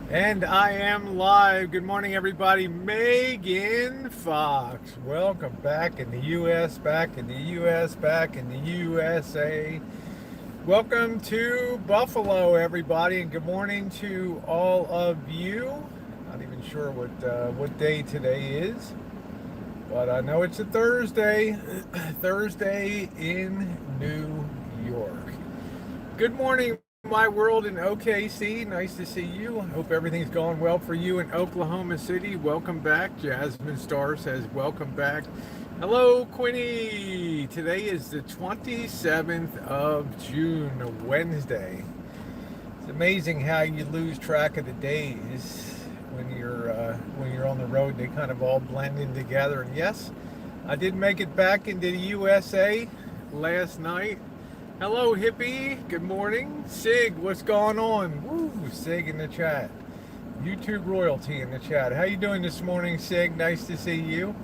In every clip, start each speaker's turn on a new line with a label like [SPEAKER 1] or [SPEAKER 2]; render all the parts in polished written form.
[SPEAKER 1] And I am live. Good morning, everybody. Megan Fox. Welcome back in the U.S., back in the U.S., back in the USA. Welcome to Buffalo, everybody, and good morning to all of you. Not even sure what day today is, but I know it's a Thursday. Thursday in New York. Good morning, my world in OKC. Nice to see you. Hope everything's going well for you in Oklahoma City. Welcome back. Jasmine Star says, welcome back. Hello, Quinny. Today is the 27th of June, Wednesday. It's amazing how you lose track of the days when you're on the road. They kind of all blend in together. And yes, I did make it back into the USA last night. Hello, hippie. Good morning. Sig, what's going on? Woo, Sig in the chat. YouTube royalty in the chat. How you doing this morning, Sig? Nice to see you.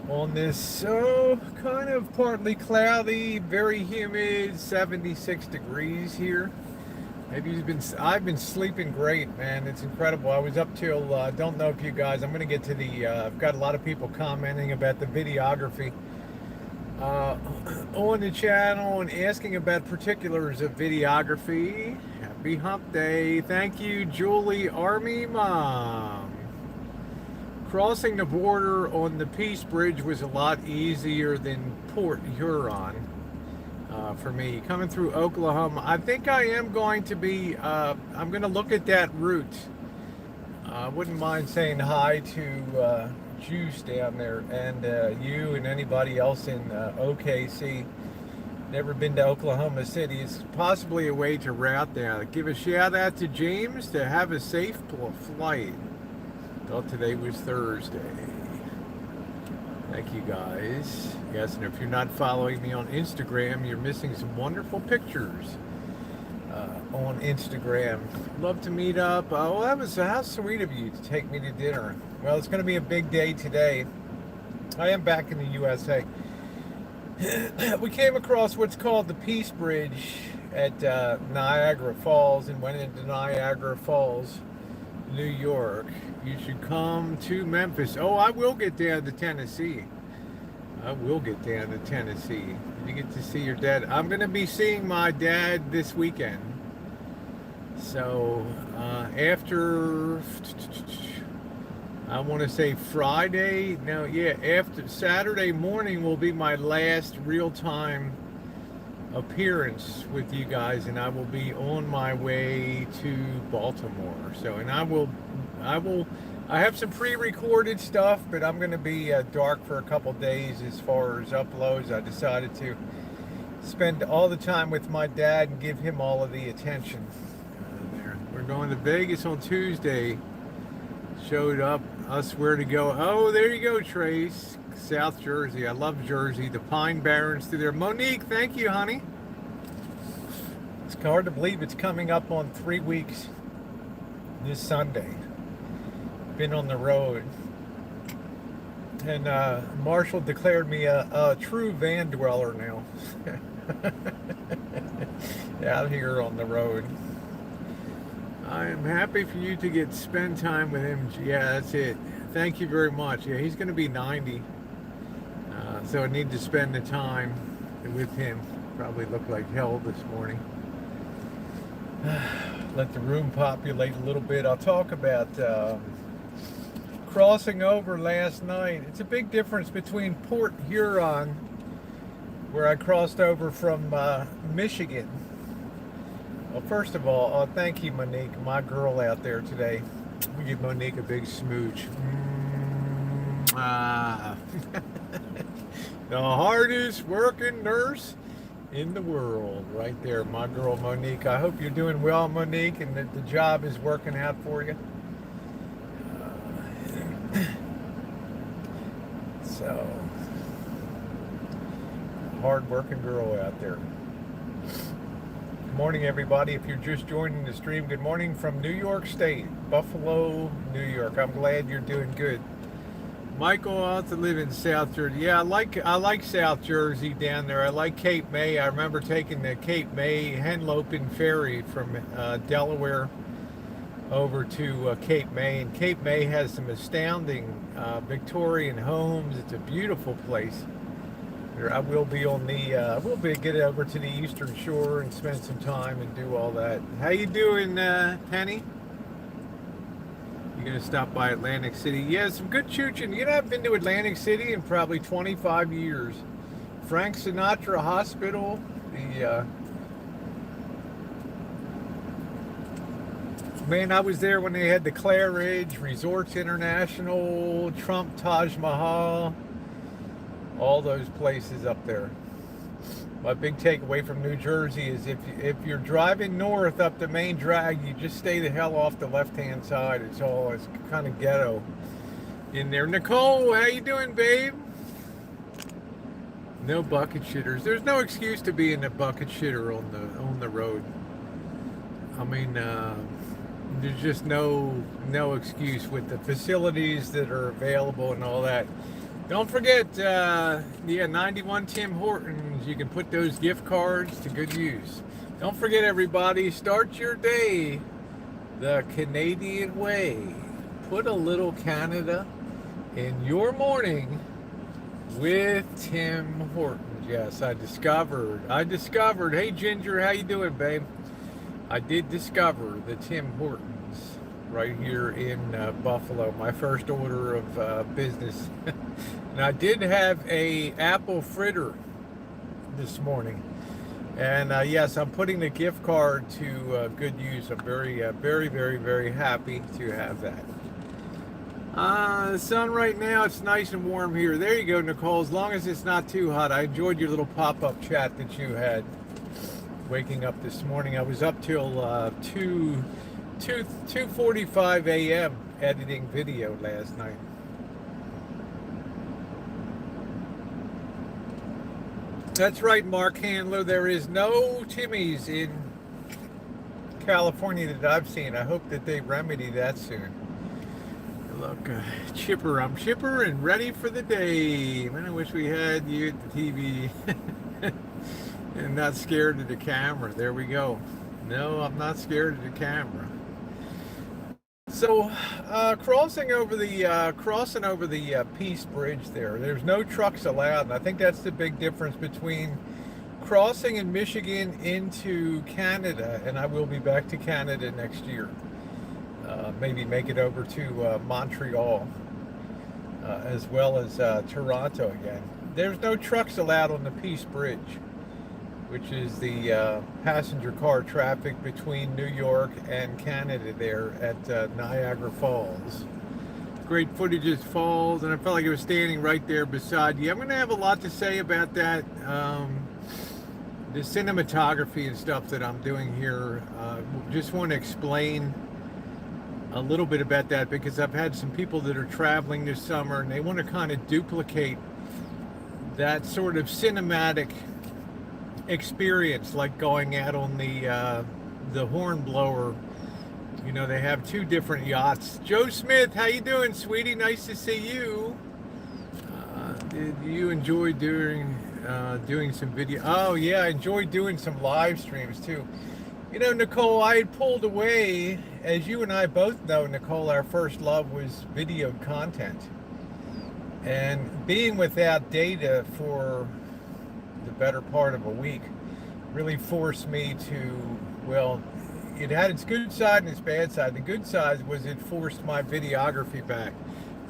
[SPEAKER 1] On this kind of partly cloudy, very humid, 76 degrees here. I've been sleeping great, man. It's incredible. I was up till, don't know if you guys, I'm going to get to I've got a lot of people commenting about the videography on the channel and asking about particulars of videography. Happy hump day. Thank you, Julie Army Mom. Crossing the border on the Peace Bridge was a lot easier than Port Huron for me. Coming through Oklahoma, I think I am going to be, I'm going to look at that route. I wouldn't mind saying hi to Juice down there, and you and anybody else in OKC. Never been to Oklahoma City. It's possibly a way to route down. Give a shout out to James to have a safe flight. Thought today was Thursday. Thank you guys. Yes, and if you're not following me on Instagram, you're missing some wonderful pictures on Instagram. Love to meet up. Well, that was how sweet of you to take me to dinner. Well, it's going to be a big day today. I am back in the USA. We came across what's called the Peace Bridge at Niagara Falls and went into Niagara Falls, New York. You should come to Memphis. Oh, I will get down to Tennessee. I will get down to Tennessee. You get to see your dad. I'm going to be seeing my dad this weekend. So after, I want to say Friday, no, yeah, after Saturday morning will be my last real-time appearance with you guys, and I will be on my way to Baltimore. So, and I have some pre-recorded stuff, but I'm going to be dark for a couple days as far as uploads. I decided to spend all the time with my dad and give him all of the attention. We're going to Vegas on Tuesday. Showed up, us where to go. Oh, there you go, Trace. South Jersey. I love Jersey. The Pine Barrens through there. Monique, thank you, honey. It's hard to believe it's coming up on 3 weeks this Sunday. Been on the road. And Marshall declared me a true van dweller now. Out here on the road. I am happy for you to spend time with him. Yeah, that's it. Thank you very much. Yeah, he's going to be 90. So I need to spend the time with him. Probably looked like hell this morning. Let the room populate a little bit. I'll talk about crossing over last night. It's a big difference between Port Huron, where I crossed over from Michigan. Well, first of all, thank you, Monique, my girl out there today. We give Monique a big smooch. The hardest working nurse in the world, right there, my girl Monique. I hope you're doing well, Monique, and that the job is working out for you. So, hard working girl out there. Good morning, everybody. If you're just joining the stream, good morning from New York State, Buffalo, New York. I'm glad you're doing good. Michael, I have to live in South Jersey. Yeah, I like South Jersey down there. I like Cape May. I remember taking the Cape May Henlopen ferry from Delaware over to Cape May. And Cape May has some astounding Victorian homes. It's a beautiful place. I will be on the get over to the Eastern Shore and spend some time and do all that. How you doing, Penny? You gonna stop by Atlantic City? Yeah, some good chooching. You know, I've been to Atlantic City in probably 25 years. Frank Sinatra Hospital, the man, I was there when they had the Claridge, Resorts International, Trump Taj Mahal, all those places up there. My big takeaway from New Jersey is if you're driving north up the main drag, you just stay the hell off the left-hand side. It's kind of ghetto in there. Nicole, how you doing, babe? No bucket shitters. There's no excuse to being a bucket shitter on the road. I mean, there's just no excuse with the facilities that are available and all that. Don't forget, 91 Tim Hortons. You can put those gift cards to good use. Don't forget, everybody, start your day the Canadian way. Put a little Canada in your morning with Tim Hortons. Yes, I discovered. Hey, Ginger, how you doing, babe? I did discover the Tim Hortons right here in Buffalo. My first order of business. And I did have a apple fritter this morning. And yes, I'm putting the gift card to good use. I'm very, very happy to have that. The sun right now, it's nice and warm here. There you go, Nicole. As long as it's not too hot. I enjoyed your little pop-up chat that you had waking up this morning. I was up till 2:45 a.m. editing video last night. That's right, Mark Handler. There is no Timmy's in California that I've seen. I hope that they remedy that soon. Look, chipper. I'm chipper and ready for the day. Man, I wish we had you at the TV and not scared of the camera. There we go. No, I'm not scared of the camera. So, crossing over the Peace Bridge there's no trucks allowed, and I think that's the big difference between crossing in Michigan into Canada, and I will be back to Canada next year. Maybe make it over to Montreal, as well as Toronto again. There's no trucks allowed on the Peace Bridge, which is the passenger car traffic between New York and Canada there at Niagara Falls. Great footage of falls, and I felt like I was standing right there beside you. I'm going to have a lot to say about that. The cinematography and stuff that I'm doing here. Just want to explain a little bit about that, because I've had some people that are traveling this summer and they want to kind of duplicate that sort of cinematic experience, like going out on the Hornblower. You know, they have two different yachts. Joe Smith, how you doing, sweetie? Nice to see you. Did you enjoy doing some video? Oh yeah, I enjoyed doing some live streams too. You know, Nicole, I had pulled away, as you and I both know, Nicole, our first love was video content. And being without data for the better part of a week really forced me to, well, it had its good side and its bad side. The good side was it forced my videography back.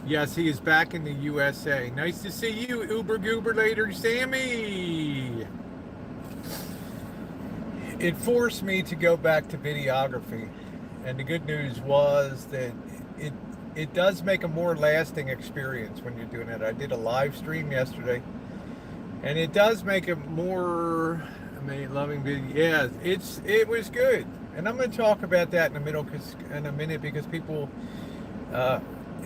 [SPEAKER 1] Yes, he is back in the USA. Nice to see you, Uber Goober later, Sammy. It forced me to go back to videography. And the good news was that it does make a more lasting experience when you're doing it. I did a live stream yesterday, and it does make it more loving video. Yeah, it was good. And I'm going to talk about that in a minute, because people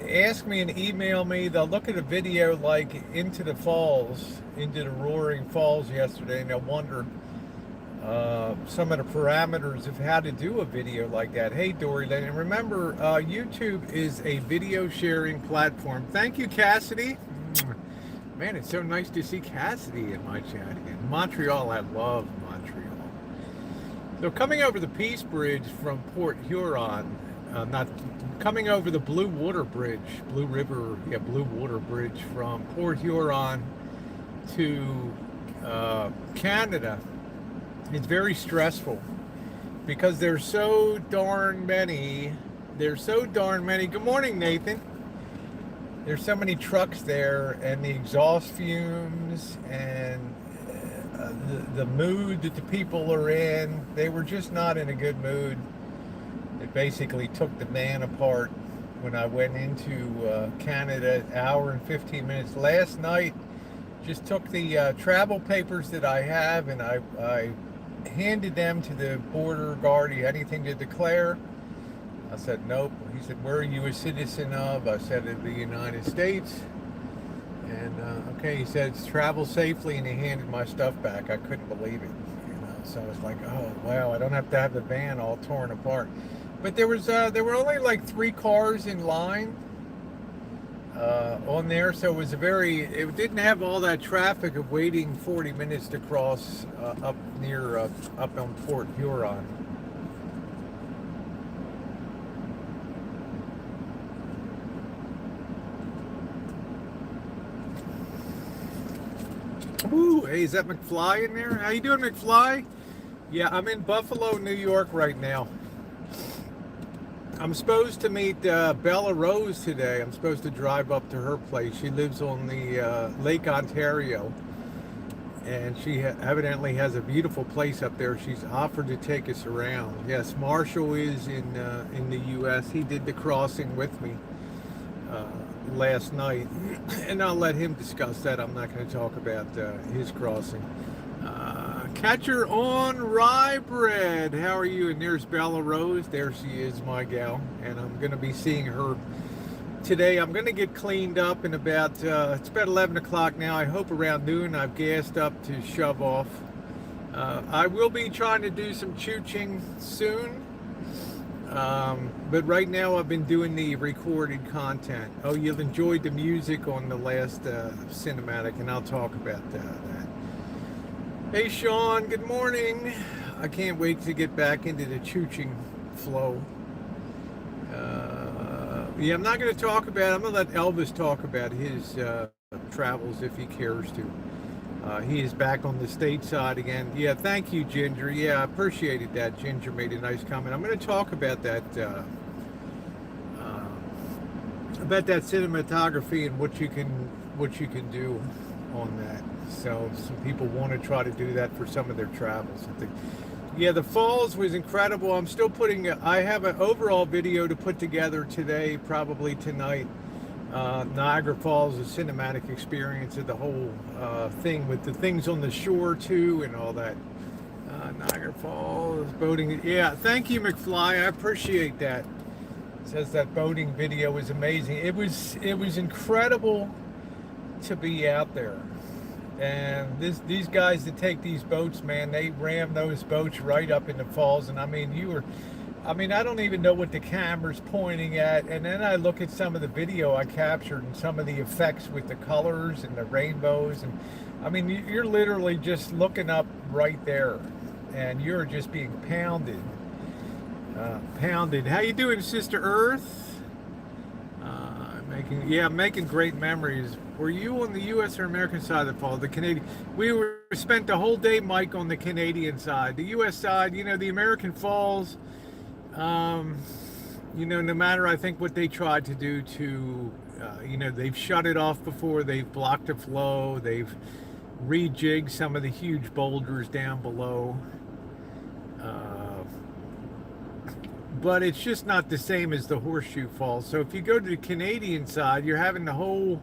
[SPEAKER 1] ask me and email me. They'll look at a video like into the roaring falls yesterday, and they'll wonder some of the parameters of how to do a video like that. Hey, Dory Lane, and remember, YouTube is a video sharing platform. Thank you, Cassidy. Man, it's so nice to see Cassidy in my chat again. Montreal, I love Montreal. So coming over the Peace Bridge from Port Huron, not coming over the Blue Water Bridge, Blue Water Bridge from Port Huron to Canada. It's very stressful because there's so darn many. Good morning, Nathan. There's so many trucks there, and the exhaust fumes and the mood that the people are in. They were just not in a good mood. It basically took the man apart when I went into Canada, an hour and 15 minutes. Last night, just took the travel papers that I have, and I handed them to the border guard. He had anything to declare? I said, nope. He said, where are you a citizen of? I said, of the United States. And okay, he said, travel safely, and he handed my stuff back. I couldn't believe it. So I was like, oh wow, I don't have to have the van all torn apart. But there were only like 3 cars in line on there, so it didn't have all that traffic of waiting 40 minutes to cross up on Port Huron. Ooh, hey, is that McFly in there? How you doing, McFly? Yeah, I'm in Buffalo, New York right now. I'm supposed to meet Bella Rose today. I'm supposed to drive up to her place. She lives on the Lake Ontario, and she evidently has a beautiful place up there. She's offered to take us around. Yes, Marshall is in the U.S. He did the crossing with me last night, and I'll let him discuss that. I'm not going to talk about his crossing. Catcher on Rye Bread, how are you? And there's Bella Rose. There she is, my gal, and I'm going to be seeing her today. I'm going to get cleaned up in about it's about 11 o'clock now. I hope around noon I've gassed up to shove off. I will be trying to do some chooching soon, but right now I've been doing the recorded content. Oh, you've enjoyed the music on the last cinematic, and I'll talk about that. Hey Sean, good morning. I can't wait to get back into the chooching flow. Yeah, I'm not going to talk about, I'm going to let Elvis talk about his travels if he cares to. He is back on the stateside again. Yeah, thank you, Ginger. Yeah, I appreciated that. Ginger made a nice comment. I'm going to talk about that cinematography and what you can do on that. So some people want to try to do that for some of their travels. I think. Yeah, the falls was incredible. I'm still I have an overall video to put together today, probably tonight. Niagara Falls, a cinematic experience of the whole thing with the things on the shore too and all that. Niagara Falls, boating. Yeah, thank you, McFly. I appreciate that. It says that boating video was amazing. It was incredible to be out there. And these guys that take these boats, man, they ram those boats right up in the falls. And I mean, I don't even know what the camera's pointing at. And then I look at some of the video I captured and some of the effects with the colors and the rainbows. And I mean, you're literally just looking up right there and you're just being pounded. How you doing, Sister Earth? Making great memories. Were you on the U.S. or American side of the fall? The Canadian. We spent the whole day, Mike, on the Canadian side. The U.S. side, the American Falls. No matter, I think, what they tried to do to, they've shut it off before. They've blocked the flow. They've rejigged some of the huge boulders down below. But it's just not the same as the Horseshoe Falls. So if you go to the Canadian side, you're having the whole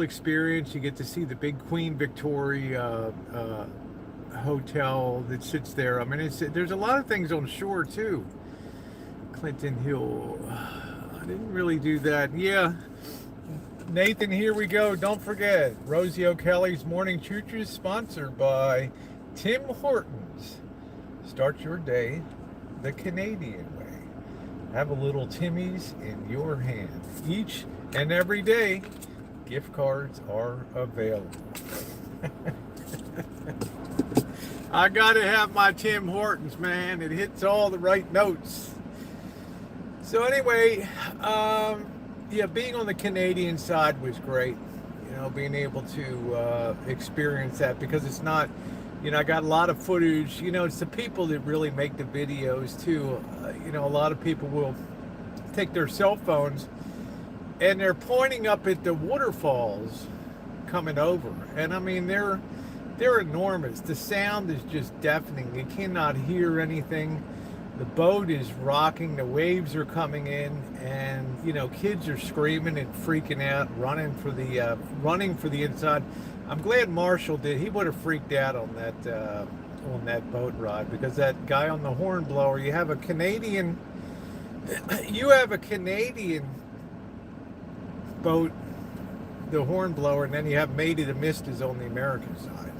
[SPEAKER 1] experience. You get to see the big Queen Victoria hotel that sits there. I mean, there's a lot of things on shore too. Clinton Hill. I didn't really do that. Yeah. Nathan, here we go. Don't forget, Rosie O'Kelly's Morning Chooches is sponsored by Tim Hortons. Start your day the Canadian way. Have a little Timmy's in your hand. Each and every day, gift cards are available. I gotta have my Tim Hortons, man. It hits all the right notes. So anyway, yeah, being on the Canadian side was great. Being able to experience that, because it's not, I got a lot of footage. It's the people that really make the videos too. A lot of people will take their cell phones and they're pointing up at the waterfalls coming over, and I mean they're enormous. The sound is just deafening. You cannot hear anything. The boat is rocking, the waves are coming in, and kids are screaming and freaking out, running for the inside. I'm glad Marshall did. He would have freaked out on that boat ride, because that guy on the horn blower, you have a Canadian boat, the horn blower, and then you have Matey the Mist is on the American side.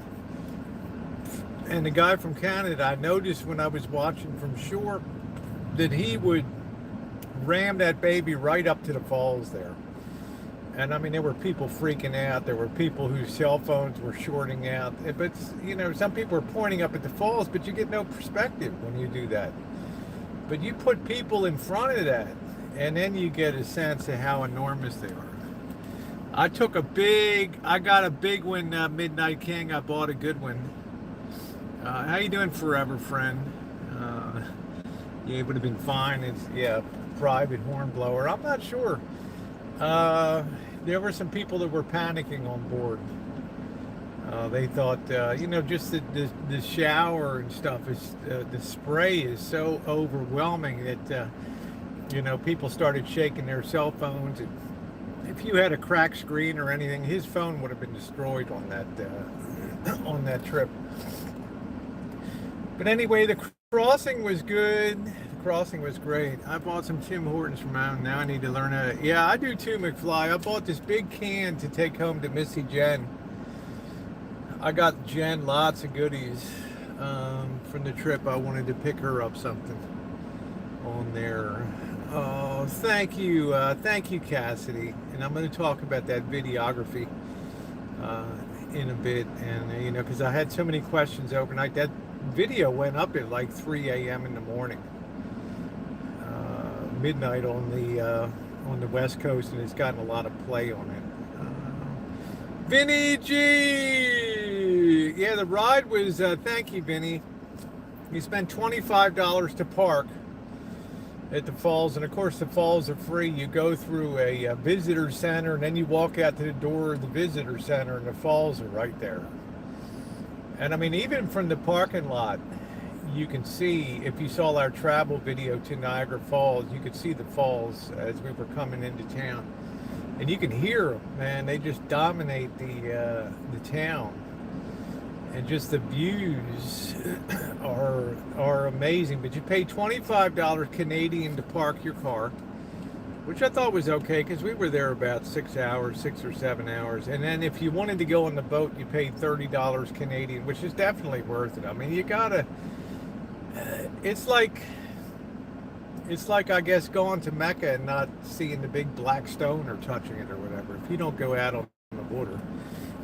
[SPEAKER 1] And the guy from Canada, I noticed when I was watching from shore that he would ram that baby right up to the falls there. And I mean, there were people freaking out. There were people whose cell phones were shorting out. But, some people are pointing up at the falls, but you get no perspective when you do that. But you put people in front of that, and then you get a sense of how enormous they are. I got a big one, Midnight King. I bought a good one. How you doing, forever friend? Yeah, it would have been fine. It's, private horn blower. I'm not sure. There were some people that were panicking on board. They thought, just the shower and stuff is, the spray is so overwhelming that, people started shaking their cell phones. And if you had a cracked screen or anything, his phone would have been destroyed on that trip. But anyway, the crossing was good. The crossing was great. I bought some Tim Hortons from home. Now I need to learn how to... Yeah, I do too, McFly. I bought this big can to take home to Missy Jenn. I got Jen lots of goodies from the trip. I wanted to pick her up something on there. Oh, thank you. Thank you, Cassidy. And I'm going to talk about that videography in a bit. And, because I had so many questions overnight. That video went up at like 3 a.m. in the morning, midnight on the West Coast, and it's gotten a lot of play on it. Vinny G, yeah, the ride was. Thank you, Vinny. You spent $25 to park at the falls, and of course the falls are free. You go through a visitor center, and then you walk out to the door of the visitor center, and the falls are right there. And I mean, even from the parking lot, you can see, if you saw our travel video to Niagara Falls, you could see the falls as we were coming into town. And you can hear them, man. They just dominate the town. And just the views are amazing. But you pay $25 Canadian to park your car, which I thought was okay, because we were there about 6 or 7 hours. And then if you wanted to go on the boat, you paid $30 Canadian, which is definitely worth it. I mean, you gotta, it's like, I guess, going to Mecca and not seeing the big black stone or touching it or whatever, if you don't go out on the water.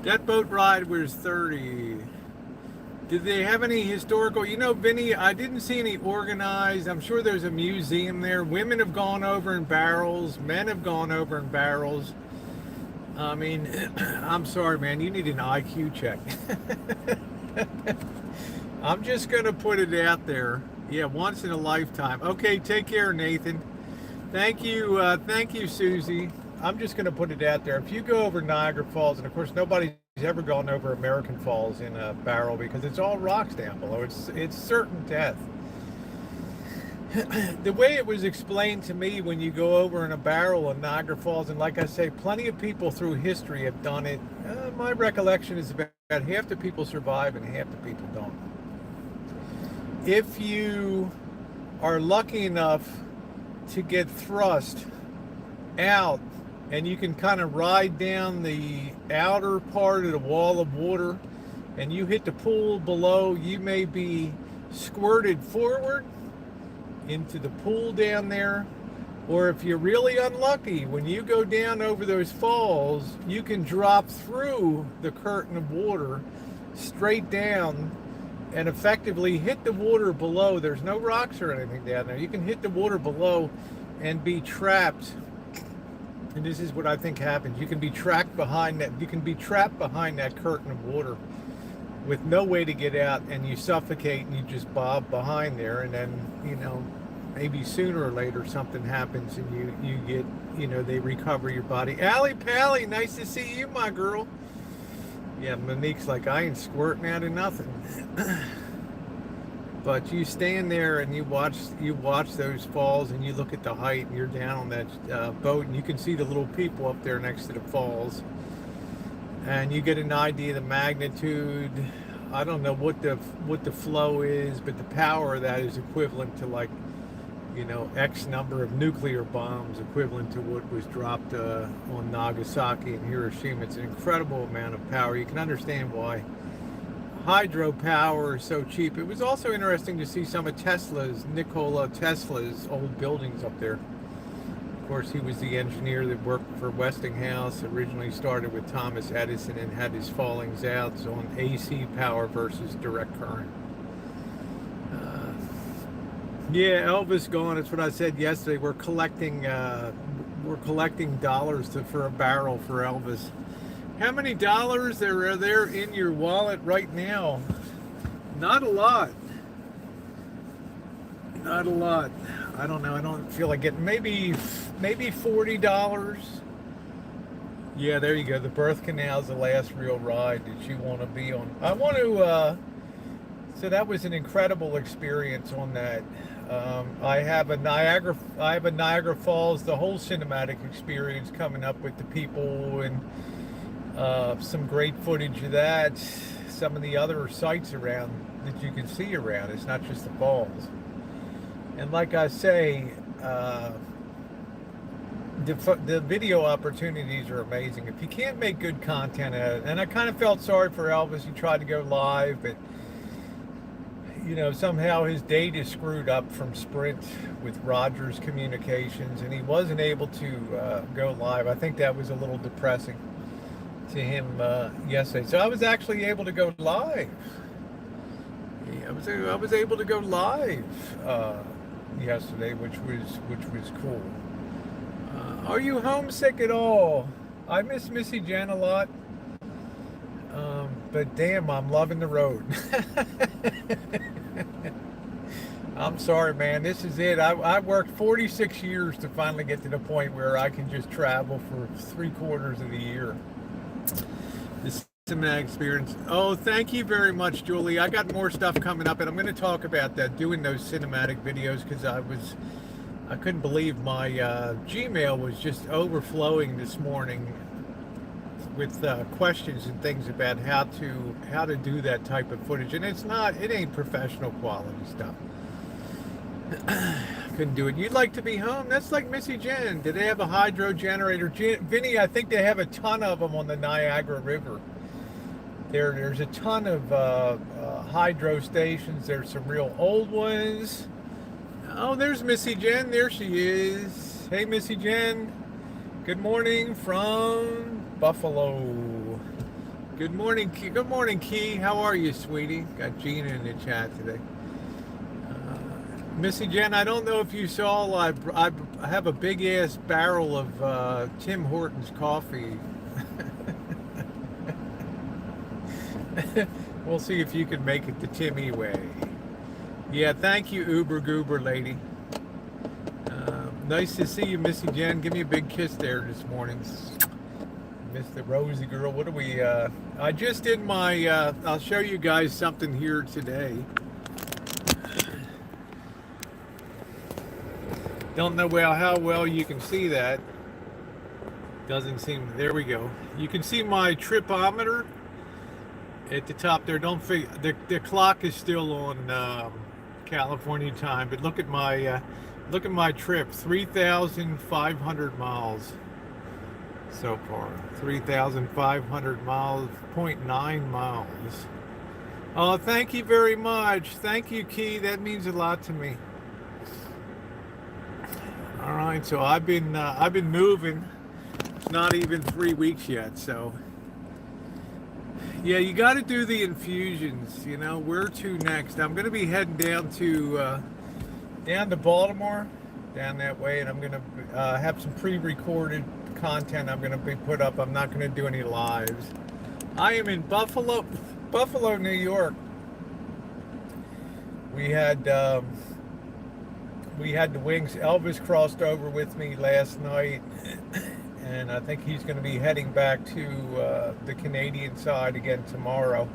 [SPEAKER 1] That boat ride was 30. Did they have any historical? Vinny, I didn't see any organized. I'm sure there's a museum there. Women have gone over in barrels. Men have gone over in barrels. I mean, I'm sorry, man. You need an IQ check. I'm just going to put it out there. Yeah, once in a lifetime. Okay, take care, Nathan. Thank you, Susie. I'm just going to put it out there. If you go over Niagara Falls, and of course nobody's ever gone over American Falls in a barrel, because it's all rocks down below. It's certain death. The way it was explained to me, when you go over in a barrel in Niagara Falls, and like I say, plenty of people through history have done it. My recollection is about half the people survive and half the people don't. If you are lucky enough to get thrust out, and you can kind of ride down the outer part of the wall of water, and you hit the pool below, you may be squirted forward into the pool down there. Or if you're really unlucky, when you go down over those falls, you can drop through the curtain of water straight down and effectively hit the water below. There's no rocks or anything down there. You can hit the water below and be trapped. And this is what I think happens. You can be trapped behind that. You can be trapped behind that curtain of water with no way to get out, and you suffocate and you just bob behind there, and then, you know, maybe sooner or later something happens and you get, you know, they recover your body. Allie Pally, nice to see you, my girl. Yeah, Monique's like, I ain't squirting out of nothing. But you stand there and you watch those falls, and you look at the height, and you're down on that boat, and you can see the little people up there next to the falls, and you get an idea of the magnitude. I don't know what the flow is, but the power of that is equivalent to, like, you know, X number of nuclear bombs, equivalent to what was dropped on Nagasaki and Hiroshima. It's an incredible amount of power. You can understand why hydropower is so cheap. It was also interesting to see some of Nikola Tesla's old buildings up there. Of course, he was the engineer that worked for Westinghouse, originally started with Thomas Edison, and had his fallings out on AC power versus direct current. Yeah, Elvis gone. That's what I said yesterday. We're collecting dollars for a barrel for Elvis. How many dollars are there in your wallet right now? Not a lot. Not a lot. I don't know. I don't feel like getting maybe $40. Yeah, there you go. The birth canal is the last real ride that you want to be on. I want to. So that was an incredible experience on that. I have a Niagara Falls, the whole cinematic experience coming up with the people, and some great footage of that. Some of the other sites around that you can see around. It's not just the falls. And like I say, the video opportunities are amazing. If you can't make good content out of it, and I kind of felt sorry for Elvis. He tried to go live, but you know, somehow his date is screwed up from Sprint with Rogers Communications, and he wasn't able to go live. I think that was a little depressing to him yesterday. So I was actually able to go live. Yeah, I was able to go live yesterday, which was cool. Are you homesick at all? I miss Missy Jenn a lot. But damn, I'm loving the road. I'm sorry, man. This is it. I worked 46 years to finally get to the point where I can just travel for 3/4 of the year. This cinematic experience. Oh, thank you very much, Julie. I got more stuff coming up, and I'm going to talk about that, doing those cinematic videos, because I couldn't believe my Gmail was just overflowing this morning with questions and things about how to do that type of footage, and it ain't professional quality stuff. Couldn't do it. You'd like to be home? That's like Missy Jenn. Do they have a hydro generator? Vinny, I think they have a ton of them on the Niagara River. There's a ton of hydro stations. There's some real old ones. Oh, there's Missy Jenn. There she is. Hey, Missy Jenn. Good morning from Buffalo. Good morning, Key. Good morning, Key. How are you, sweetie? Got Gina in the chat today. Missy Jenn, I don't know if you saw, I have a big ass barrel of Tim Hortons coffee. We'll see if you can make it the Timmy way. Yeah, thank you, Uber Goober lady. Nice to see you, Missy Jenn. Give me a big kiss there this morning. Miss the Rosie girl. What do we, I just did my, I'll show you guys something here today. Don't know how well you can see that. Doesn't seem, there we go. You can see my tripometer at the top there. Don't forget, the clock is still on California time, but look at my trip. 3,500 miles so far. 3,500 miles, 0.9 miles. Oh, thank you very much. Thank you, Key. That means a lot to me. All right, so I've been moving. It's not even 3 weeks yet, so yeah, you got to do the infusions. You know, where to next? I'm going to be heading down to Baltimore. down that way, and I'm gonna have some pre-recorded content I'm gonna be put up. I'm not gonna do any lives. I am in Buffalo, New York. We had the Wings. Elvis crossed over with me last night, and I think he's going to be heading back to the Canadian side again tomorrow.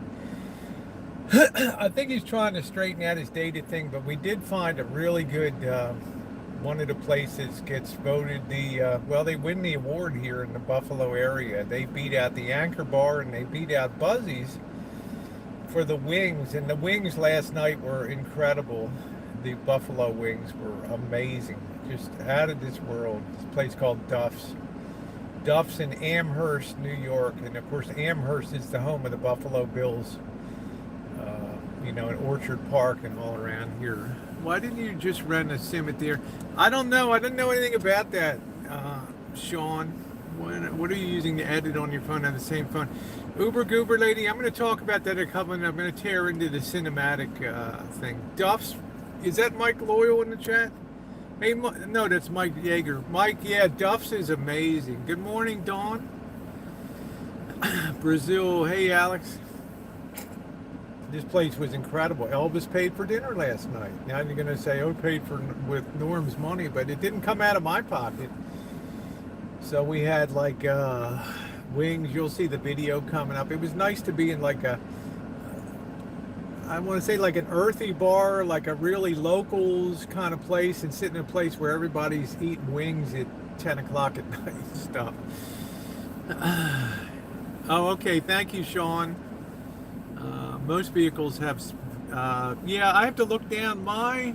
[SPEAKER 1] I think he's trying to straighten out his data thing, but we did find a really good, one of the places gets voted well, they win the award here in the Buffalo area. They beat out the Anchor Bar and they beat out Buzzy's for the Wings, and the Wings last night were incredible. The Buffalo Wings were amazing, just out of this world. This place called Duff's in Amherst, New York, and of course Amherst is the home of the Buffalo Bills. You know, in Orchard Park and all around here. Why didn't you just rent a cemetery? I don't know. I didn't know anything about that, Sean. What are you using to edit on your phone on the same phone? Uber Goober lady, I'm going to talk about that in a couple, and I'm going to tear into the cinematic thing. Duff's, is that Mike Loyal in the chat? Hey, no, that's Mike Yeager. Mike, yeah, Duff's is amazing. Good morning, Dawn. Brazil, hey, Alex. This place was incredible. Elvis paid for dinner last night. Now you're going to say, oh, paid for with Norm's money, but it didn't come out of my pocket. So we had like wings. You'll see the video coming up. It was nice to be in like a, I want to say like an earthy bar, like a really locals kind of place, and sitting in a place where everybody's eating wings at 10 o'clock at night and stuff. Oh, okay. Thank you, Sean. Most vehicles have, yeah, I have to look down my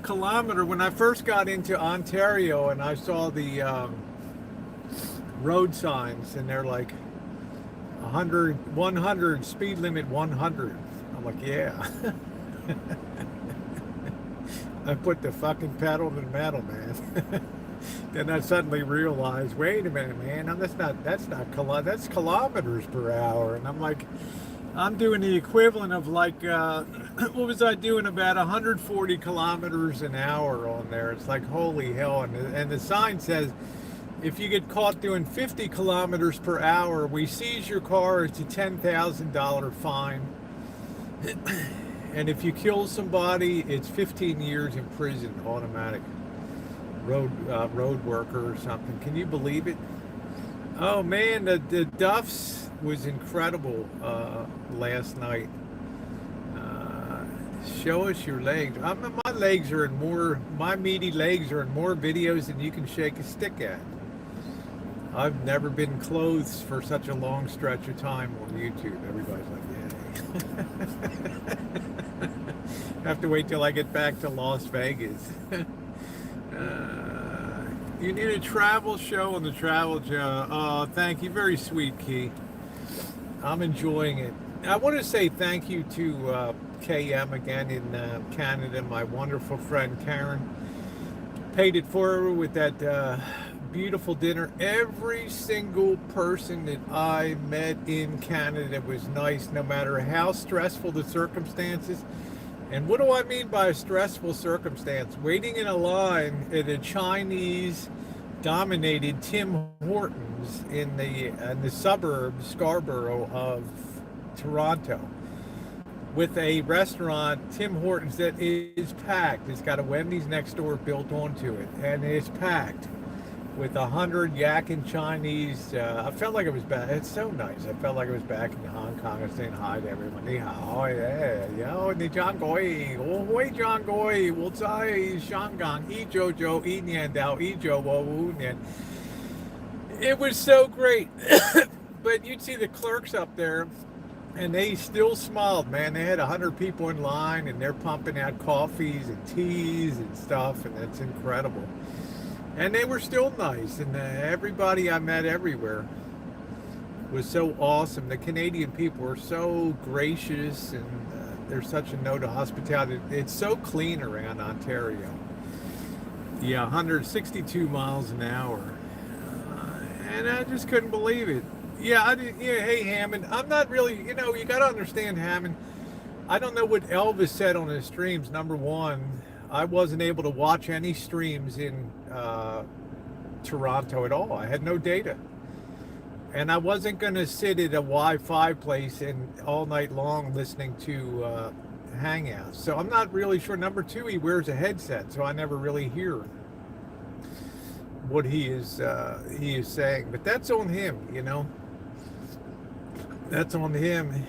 [SPEAKER 1] kilometer. When I first got into Ontario and I saw the road signs and they're like 100, speed limit 100. I'm like, yeah. I put the fucking pedal to the metal, man. Then I suddenly realized, wait a minute, man, that's kilometers per hour. And I'm like, I'm doing the equivalent of like, what was I doing? About 140 kilometers an hour on there. It's like, holy hell. And the sign says, if you get caught doing 50 kilometers per hour, we seize your car. It's a $10,000 fine. And if you kill somebody, it's 15 years in prison, automatic. Road worker or something. Can you believe it? Oh man, the Duff's was incredible last night. Show us your legs. My legs are in more, my meaty legs are in more videos than you can shake a stick at. I've never been clothed for such a long stretch of time on YouTube. Everybody's like, yeah. Have to wait till I get back to Las Vegas. You need a travel show on the travel show. Oh, thank you. Very sweet, Key. I'm enjoying it. I want to say thank you to KM again in Canada, my wonderful friend Karen. Paid it forward with that beautiful dinner. Every single person that I met in Canada was nice, no matter how stressful the circumstances. And what do I mean by a stressful circumstance? Waiting in a line at a Chinese-dominated Tim Hortons in the suburbs, Scarborough, of Toronto, with a restaurant, Tim Hortons, that is packed. It's got a Wendy's next door built onto it, and it's packed with 100 yakking Chinese. I felt like it was back. It's so nice. I felt like I was back in Hong Kong. I was saying hi to everyone. Ni hao, yeah, yo, ni John Goi, Hui John Goi, Wu Zai Shangang, Yi Zhou Zhou, Yi Nian Dao, Yi Zhou Wo Wu Nian. It was so great. But you'd see the clerks up there, and they still smiled, man. They had 100 people in line, and they're pumping out coffees and teas and stuff, and that's incredible. And they were still nice, and everybody I met everywhere was so awesome. The Canadian people were so gracious, and there's such a note of hospitality. It's so clean around Ontario. Yeah, 162 miles an hour. And I just couldn't believe it. Yeah, hey, Hammond, I'm not really, you got to understand, Hammond, I don't know what Elvis said on his streams. Number one, I wasn't able to watch any streams in Toronto at all. I had no data. And I wasn't going to sit at a Wi-Fi place and all night long listening to Hangouts. So I'm not really sure. Number two, he wears a headset, so I never really hear what he is saying. But that's on him, you know. That's on him.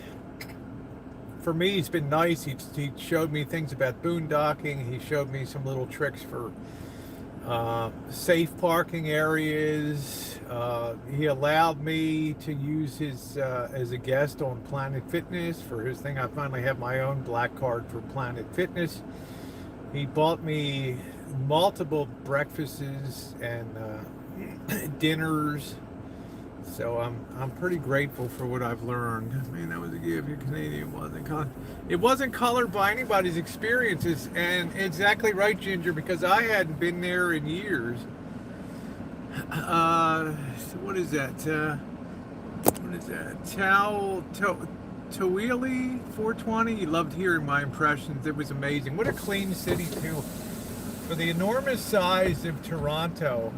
[SPEAKER 1] For me, he's been nice. He showed me things about boondocking. He showed me some little tricks for safe parking areas. He allowed me to use his as a guest on Planet Fitness for his thing. I finally have my own black card for Planet Fitness. He bought me multiple breakfasts and dinners. So I'm pretty grateful for what I've learned. I mean, that was a gift. You're Canadian, it wasn't colored by anybody's experiences. And exactly right, Ginger, because I hadn't been there in years. So what is that? What is that? Towili 420. He loved hearing my impressions. It was amazing. What a clean city too. For the enormous size of Toronto,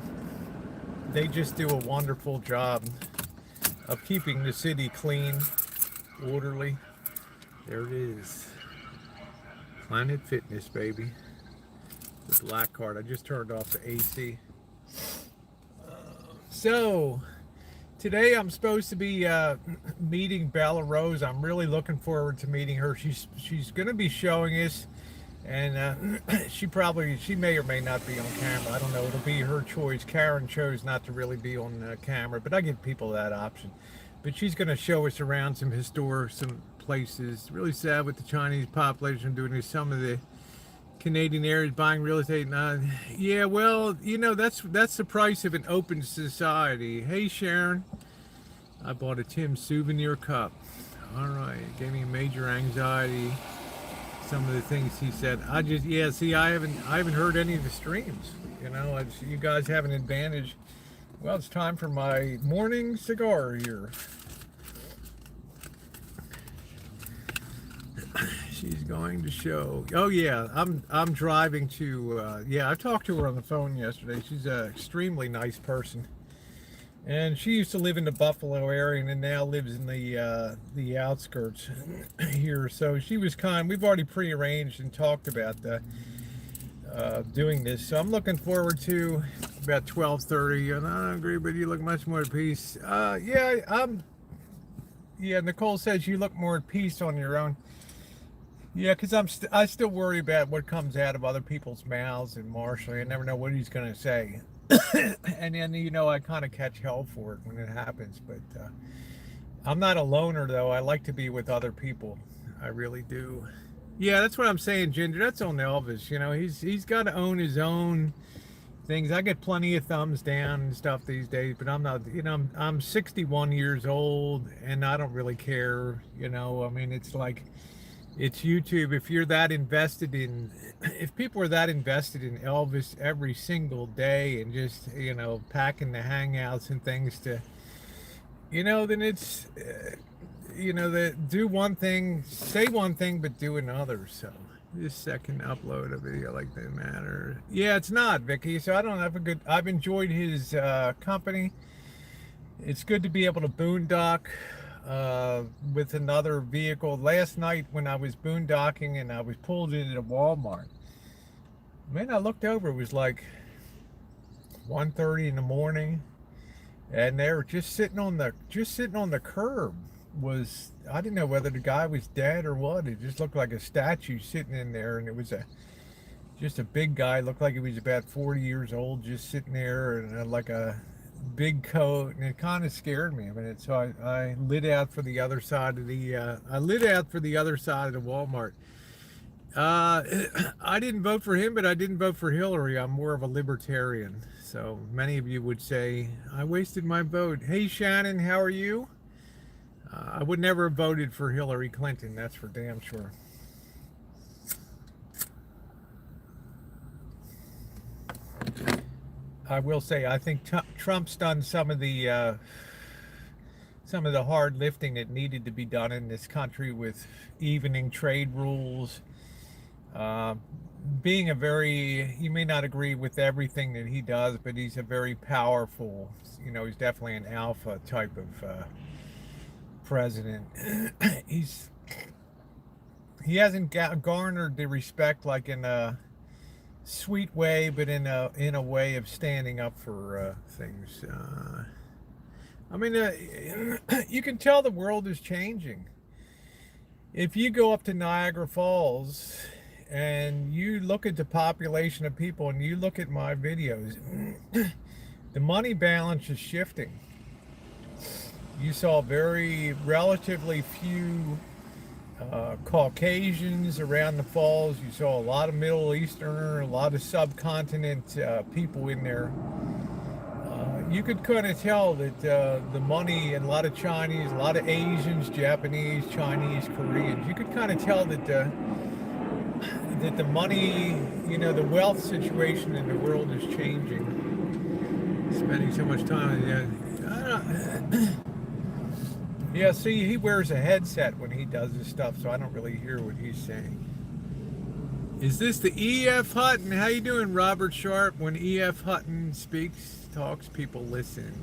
[SPEAKER 1] they just do a wonderful job of keeping the city clean, orderly. There it is. Planet Fitness, baby. The black card. I just turned off the AC. So, today I'm supposed to be meeting Bella Rose. I'm really looking forward to meeting her. She's going to be showing us. And she may or may not be on camera. I don't know. It'll be her choice. Karen chose not to really be on camera, but I give people that option. But she's going to show us around some places. Really sad with the Chinese population doing this. Some of the Canadian areas buying real estate. Yeah, well, you know, that's the price of an open society. Hey, Sharon. I bought a Tim souvenir cup. All right. It gave me major anxiety. Some of the things he said, I haven't heard any of the streams. You know, you guys have an advantage. Well, it's time for my morning cigar here. She's going to show. Oh yeah, I'm driving to. Yeah, I talked to her on the phone yesterday. She's an extremely nice person. And she used to live in the Buffalo area and now lives in the outskirts here. So she was kind. We've already prearranged and talked about doing this. So I'm looking forward to about 12:30. And I don't agree, but you look much more at peace. Yeah, Nicole says you look more at peace on your own. Yeah, because I still worry about what comes out of other people's mouths and Marshall. I never know what he's going to say. And then, you know, I kind of catch hell for it when it happens. But I'm not a loner, though. I like to be with other people. I really do. Yeah, that's what I'm saying, Ginger. That's on Elvis. You know, he's got to own his own things. I get plenty of thumbs down and stuff these days, but I'm not, you know, I'm 61 years old and I don't really care. You know, I mean, it's like, it's YouTube. If people are that invested in Elvis every single day and just, you know, packing the hangouts and things to, you know, then it's, you know, do one thing, say one thing, but do another. So this second upload a video like that matter. Yeah, it's not, Vicky. So I don't have I've enjoyed his company. It's good to be able to boondock with another vehicle. Last night when I was boondocking and I was pulled into Walmart, man, I looked over, it was like 1:30 in the morning, and they were just sitting on the curb. I didn't know whether the guy was dead or what. It just looked like a statue sitting in there, and it was just a big guy. Looked like he was about 40 years old, just sitting there, and like a big coat, and it kind of scared me a minute. So I lit out for the other side of the Walmart. I didn't vote for him, but I didn't vote for Hillary. I'm more of a libertarian. So many of you would say I wasted my vote. Hey Shannon, how are you? I would never have voted for Hillary Clinton, that's for damn sure. I will say, I think Trump's done some of the hard lifting that needed to be done in this country with evening trade rules, being a very, you may not agree with everything that he does, but he's a very powerful, he's definitely an alpha type of president. he's he hasn't garnered the respect like in a sweet way, but in a way of standing up for things. I mean, you can tell the world is changing. If you go up to Niagara Falls and you look at the population of people and you look at my videos, the money balance is shifting. You saw very relatively few Caucasians around the falls. You saw a lot of Middle Eastern, a lot of subcontinent people in there. You could kind of tell that the money, and a lot of Chinese, a lot of Asians, Japanese, Chinese, Koreans, you could kind of tell that the money, the wealth situation in the world is changing. Spending so much time, yeah, see, he wears a headset when he does this stuff, so I don't really hear what he's saying. Is this the E.F. Hutton? How you doing, Robert Sharp? When E.F. Hutton speaks, talks, people listen.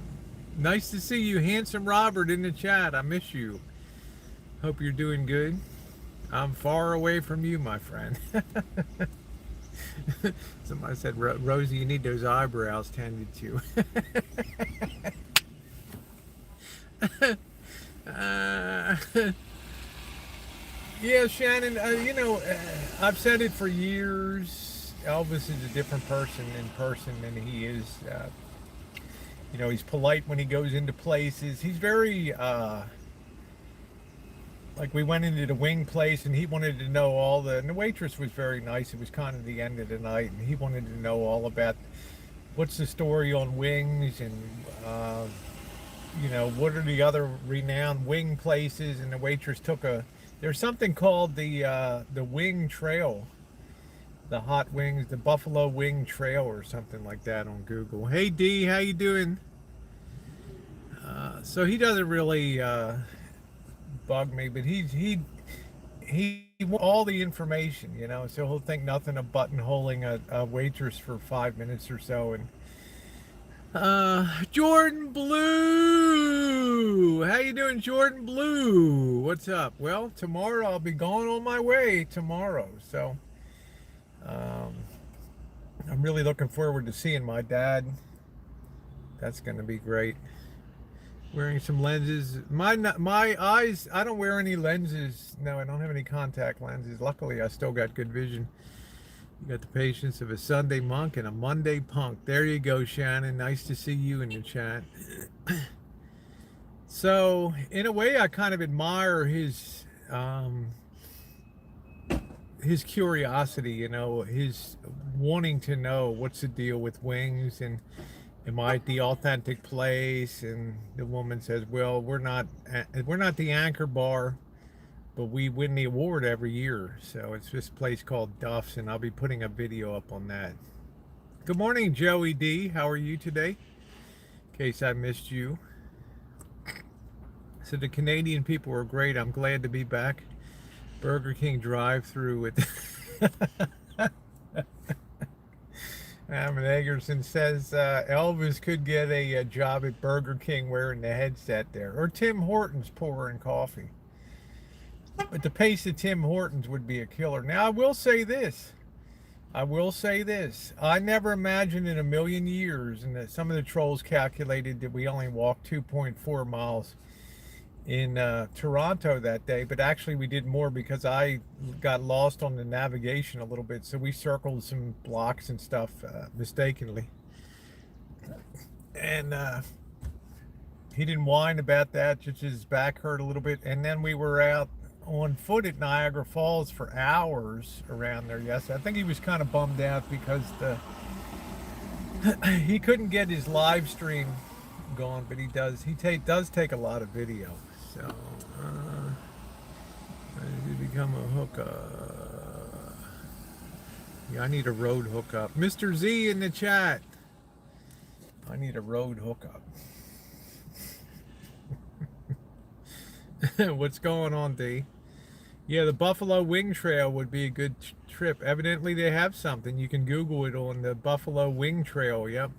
[SPEAKER 1] Nice to see you, handsome Robert, in the chat. I miss you. Hope you're doing good. I'm far away from you, my friend. Somebody said, Rosie, you need those eyebrows tended to. Yeah, Shannon, I've said it for years. Elvis is a different person in person than he is. He's polite when he goes into places. He's very, like we went into the wing place and he wanted to know and the waitress was very nice. It was kind of the end of the night and he wanted to know all about what's the story on wings and, what are the other renowned wing places, and the waitress there's something called the wing trail, the hot wings, the buffalo wing trail or something like that on Google. Hey D, how you doing? So he doesn't really bug me, but he wants all the information, so he'll think nothing of buttonholing a waitress for 5 minutes or so. And Jordan Blue, how you doing, Jordan Blue? What's up? Well, tomorrow I'll be going on my way tomorrow, so I'm really looking forward to seeing my dad. That's going to be great. Wearing some lenses. My eyes, I don't wear any lenses. No, I don't have any contact lenses. Luckily, I still got good vision. You got the patience of a Sunday monk and a Monday punk. There you go, Shannon. Nice to see you in the chat. So, in a way, I kind of admire his curiosity, his wanting to know what's the deal with wings and am I at the authentic place? And the woman says, well, we're not the Anchor Bar, but we win the award every year. So it's this place called Duff's, and I'll be putting a video up on that. Good morning, Joey D. How are you today? In case I missed you. So the Canadian people were great. I'm glad to be back. Burger King drive-through with... Egerson says Elvis could get a job at Burger King wearing the headset there. Or Tim Hortons pouring coffee. But the pace of Tim Hortons would be a killer. Now, I will say this. I never imagined in a million years, and that some of the trolls calculated that we only walked 2.4 miles in Toronto that day, but actually we did more because I got lost on the navigation a little bit, so we circled some blocks and stuff mistakenly. And he didn't whine about that, just his back hurt a little bit. And then we were out on foot at Niagara Falls for hours around there yesterday. I think he was kind of bummed out because he couldn't get his live stream going, but he does take a lot of video. So he become a hookup. Yeah, I need a road hookup. Mr. Z in the chat. I need a road hookup. What's going on, D? Yeah, the Buffalo Wing Trail would be a good trip. Evidently, they have something. You can Google it on the Buffalo Wing Trail. Yep.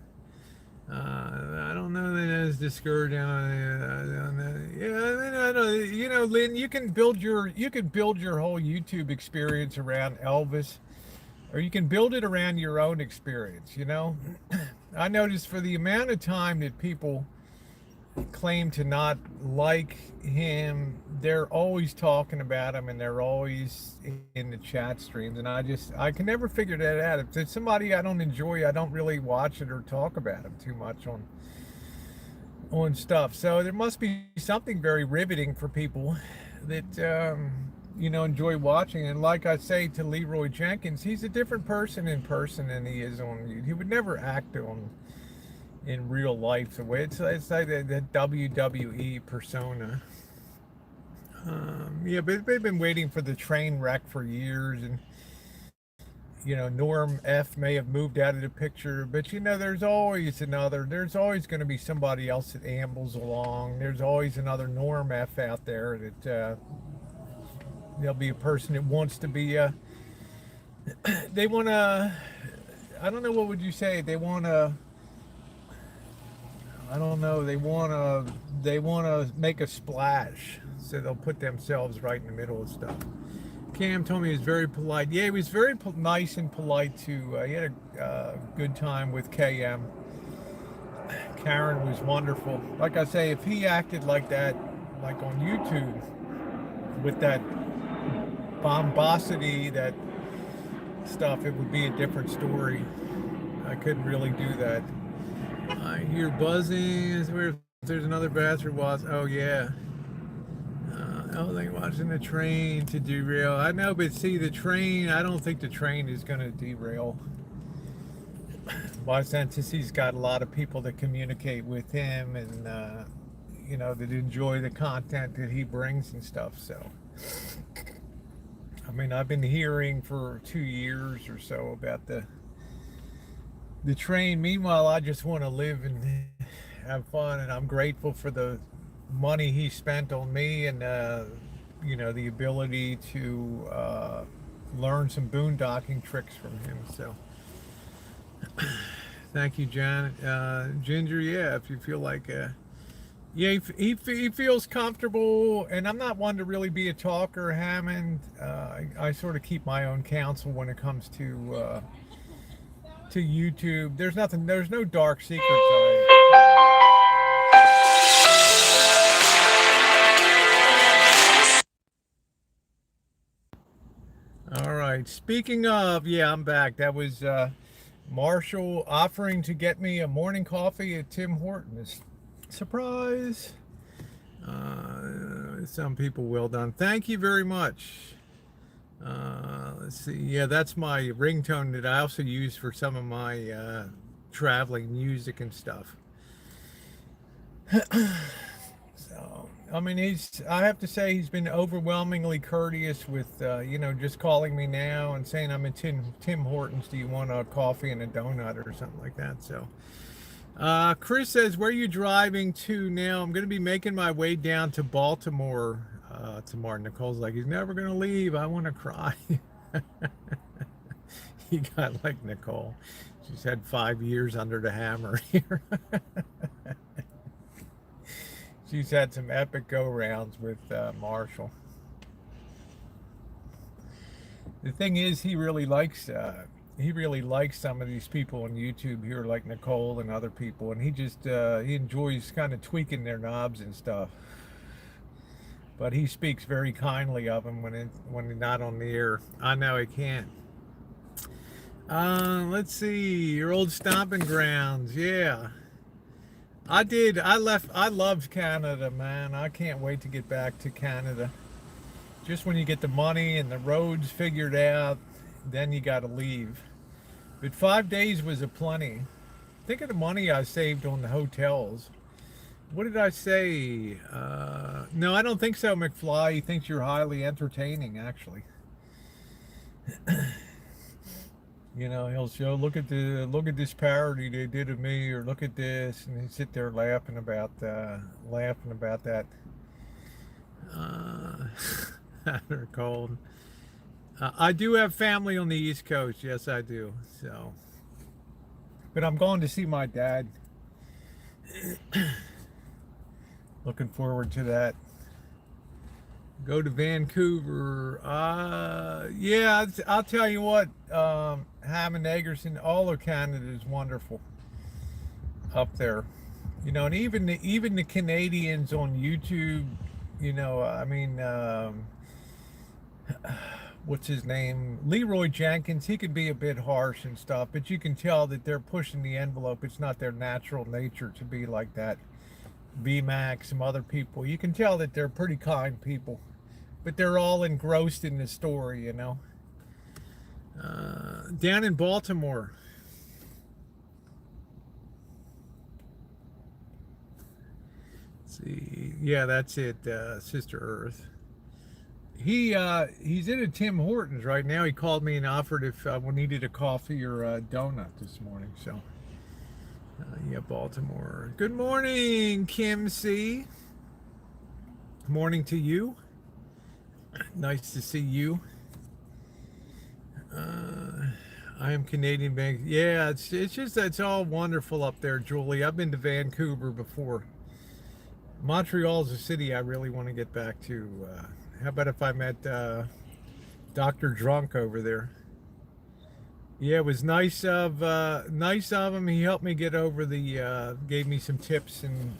[SPEAKER 1] I don't know that it's discouraging. Yeah, I mean, I know. You know, Lynn, you can build your whole YouTube experience around Elvis, or you can build it around your own experience. You know, I noticed for the amount of time that people claim to not like him, they're always talking about him, and they're always in the chat streams, and I can never figure that out. If it's somebody I don't enjoy, I don't really watch it or talk about him too much on stuff. So there must be something very riveting for people that you know, enjoy watching. And like I say to Leroy Jenkins, he's a different person in person than he is on YouTube. He would never act in real life the way it's like the WWE persona. Yeah, but they've been waiting for the train wreck for years, and you know, Norm F may have moved out of the picture, but you know, there's always going to be somebody else that ambles along. There's always another Norm F out there that there'll be a person that wants to be they want to, I don't know, what would you say, they want to, I don't know. They want to make a splash, so they'll put themselves right in the middle of stuff. Cam told me he was very polite. Yeah, he was very nice and polite too. He had a good time with KM. Karen was wonderful. Like I say, if he acted like that, like on YouTube, with that bombosity, that stuff, it would be a different story. I couldn't really do that. I hear buzzing. Is where if there's another bathroom was. Oh yeah. Oh, they're watching the train to derail. I know, but see, the train. I don't think the train is going to derail. By since he's got a lot of people that communicate with him, and you know, that enjoy the content that he brings and stuff. So, I mean, I've been hearing for 2 years or so about the train. Meanwhile, I just want to live and have fun, and I'm grateful for the money he spent on me, and you know, the ability to learn some boondocking tricks from him. So thank you, Janet. Ginger, yeah, if you feel like yeah, he feels comfortable, and I'm not one to really be a talker, Hammond. I sort of keep my own counsel when it comes to YouTube. There's no dark secrets. All right, speaking of, yeah, I'm back. That was Marshall offering to get me a morning coffee at Tim Hortons. Surprise. Some people, well done. Thank you very much. Let's see. Yeah, that's my ringtone that I also use for some of my traveling music and stuff. So, I mean, I have to say, he's been overwhelmingly courteous with, you know, just calling me now and saying, I'm in Tim Hortons. Do you want a coffee and a donut or something like that? So, Chris says, where are you driving to now? I'm going to be making my way down to Baltimore tomorrow. Nicole's like, he's never going to leave. I want to cry. He got like Nicole. She's had 5 years under the hammer here. She's had some epic go-rounds with Marshall. The thing is, he really likes some of these people on YouTube here, like Nicole and other people, and he just he enjoys kind of tweaking their knobs and stuff. But he speaks very kindly of them when they're not on the air. I know he can't. Let's see, your old stomping grounds. Yeah, I did. I loved Canada, man. I can't wait to get back to Canada. Just when you get the money and the roads figured out, then you got to leave. But 5 days was a plenty. Think of the money I saved on the hotels. What did I say? No, I don't think so, McFly. He thinks you're highly entertaining, actually. You know, he'll show, look at this parody they did of me, or look at this, and he'd sit there laughing about that. They're called. I do have family on the East Coast. Yes, I do. So, but I'm going to see my dad. Looking forward to that. Go to Vancouver. Yeah, I'll tell you what. Hammond, Eggerson, all of Canada is wonderful up there. You know, and even the Canadians on YouTube. You know, I mean, what's his name? Leroy Jenkins. He could be a bit harsh and stuff, but you can tell that they're pushing the envelope. It's not their natural nature to be like that. VMAX, some other people. You can tell that they're pretty kind people, but they're all engrossed in the story, you know. Down in Baltimore. Let's see. Yeah, that's it. Sister Earth. He's in a Tim Hortons right now. He called me and offered if we needed a coffee or a donut this morning. So, yeah, Baltimore. Good morning, Kim C. Morning to you. Nice to see you. I am Canadian Bank. Yeah, it's just it's all wonderful up there, Julie. I've been to Vancouver before. Montreal's a city I really want to get back to. How about if I met Dr. Drunk over there? Yeah, it was nice of him. He helped me get over the gave me some tips and